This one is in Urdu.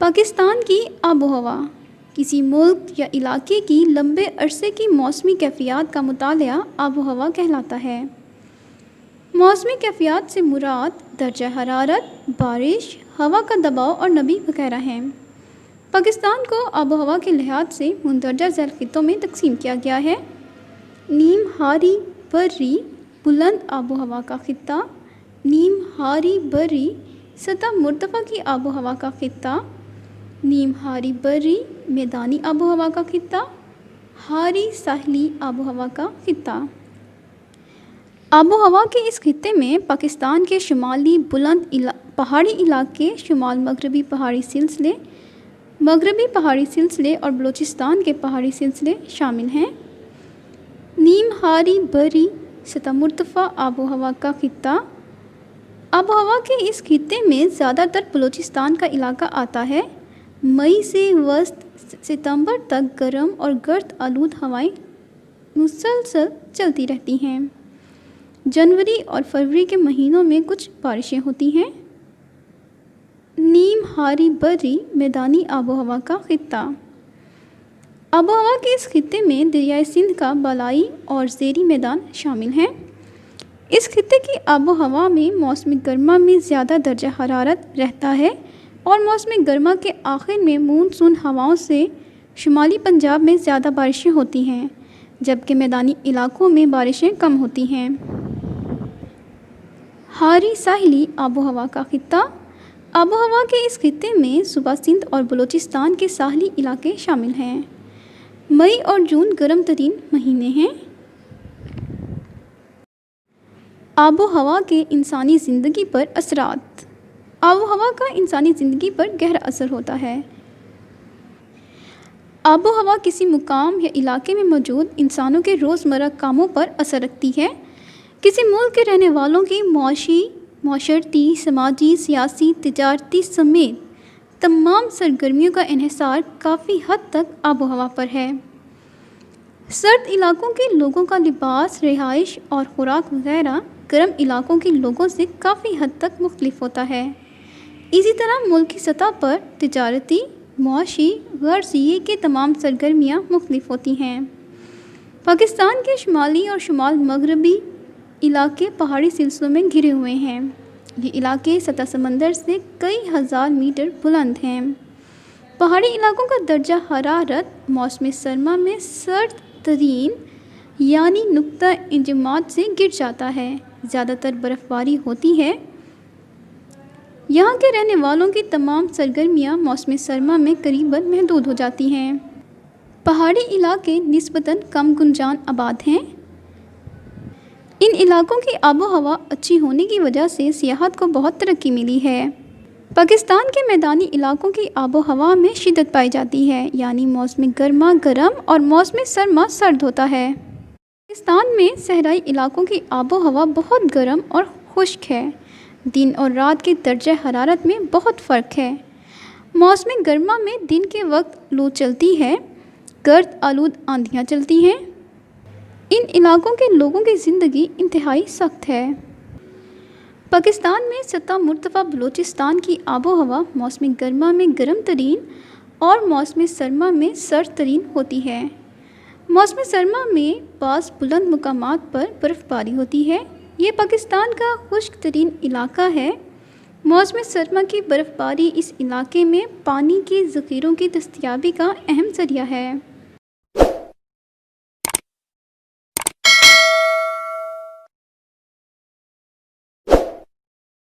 پاکستان کی آب و ہوا کسی ملک یا علاقے کی لمبے عرصے کی موسمی کیفیات کا مطالعہ آب و ہوا کہلاتا ہے۔ موسمی کیفیات سے مراد درجہ حرارت، بارش، ہوا کا دباؤ اور نمی وغیرہ ہیں۔ پاکستان کو آب و ہوا کے لحاظ سے مندرجہ ذیل خطوں میں تقسیم کیا گیا ہے: نیم ہاری بری بلند آب و ہوا کا خطہ، نیم ہاری بری سطح مرتفع کی آب و ہوا کا خطہ، نیم ہاری بری میدانی آب و ہوا کا خطہ، ہاری ساحلی آب و ہوا کا خطہ۔ آب و ہوا کے اس خطے میں پاکستان کے شمالی بلند پہاڑی علاقے، شمال مغربی پہاڑی سلسلے اور بلوچستان کے پہاڑی سلسلے شامل ہیں۔ نیم ہاری بری سطح مرتفع آب و ہوا کا خطہ۔ آب و ہوا کے اس خطے میں زیادہ تر بلوچستان کا علاقہ آتا ہے۔ مئی سے وسط ستمبر تک گرم اور گرد آلود ہوائیں مسلسل چلتی رہتی ہیں۔ جنوری اور فروری کے مہینوں میں کچھ بارشیں ہوتی ہیں۔ نیم ہاری بری میدانی آب و ہوا کا خطہ۔ آب و ہوا کے اس خطے میں دریائے سندھ کا بالائی اور زیریں میدان شامل ہیں۔ اس خطے کی آب و ہوا میں موسم گرما میں زیادہ درجہ حرارت رہتا ہے اور موسم گرما کے آخر میں مونسون ہواؤں سے شمالی پنجاب میں زیادہ بارشیں ہوتی ہیں، جبکہ میدانی علاقوں میں بارشیں کم ہوتی ہیں۔ ہاری ساحلی آب و ہوا کا خطہ۔ آب و ہوا کے اس خطے میں صوبہ سندھ اور بلوچستان کے ساحلی علاقے شامل ہیں۔ مئی اور جون گرم ترین مہینے ہیں۔ آب و ہوا کے انسانی زندگی پر اثرات۔ آب و ہوا کا انسانی زندگی پر گہرا اثر ہوتا ہے۔ آب و ہوا کسی مقام یا علاقے میں موجود انسانوں کے روزمرہ کاموں پر اثر رکھتی ہے۔ کسی ملک کے رہنے والوں کی معاشرتی، سماجی، سیاسی، تجارتی سمیت تمام سرگرمیوں کا انحصار کافی حد تک آب و ہوا پر ہے۔ سرد علاقوں کے لوگوں کا لباس، رہائش اور خوراک وغیرہ گرم علاقوں کے لوگوں سے کافی حد تک مختلف ہوتا ہے۔ اسی طرح ملکی سطح پر تجارتی، معاشی، غذائیہ کے تمام سرگرمیاں مختلف ہوتی ہیں۔ پاکستان کے شمالی اور شمال مغربی علاقے پہاڑی سلسلوں میں گھرے ہوئے ہیں۔ یہ علاقے سطح سمندر سے کئی ہزار میٹر بلند ہیں۔ پہاڑی علاقوں کا درجہ حرارت موسم سرما میں سرد ترین یعنی نقطہ انجماد سے گر جاتا ہے۔ زیادہ تر برف باری ہوتی ہے۔ یہاں کے رہنے والوں کی تمام سرگرمیاں موسم سرما میں قریباً محدود ہو جاتی ہیں۔ پہاڑی علاقے نسبتاً کم گنجان آباد ہیں۔ ان علاقوں کی آب و ہوا اچھی ہونے کی وجہ سے سیاحت کو بہت ترقی ملی ہے۔ پاکستان کے میدانی علاقوں کی آب و ہوا میں شدت پائی جاتی ہے، یعنی موسم گرما گرم اور موسم سرما سرد ہوتا ہے۔ پاکستان میں صحرائی علاقوں کی آب و ہوا بہت گرم اور خشک ہے۔ دن اور رات کے درجہ حرارت میں بہت فرق ہے۔ موسم گرما میں دن کے وقت لو چلتی ہے، گرد آلود آندھیاں چلتی ہیں۔ ان علاقوں کے لوگوں کی زندگی انتہائی سخت ہے۔ پاکستان میں سطح مرتفع بلوچستان کی آب و ہوا موسم گرما میں گرم ترین اور موسم سرما میں سرد ترین ہوتی ہے۔ موسم سرما میں بعض بلند مقامات پر برف باری ہوتی ہے۔ یہ پاکستان کا خشک ترین علاقہ ہے۔ موسم سرما کی برف باری اس علاقے میں پانی کے ذخیروں کی دستیابی کا اہم ذریعہ ہے۔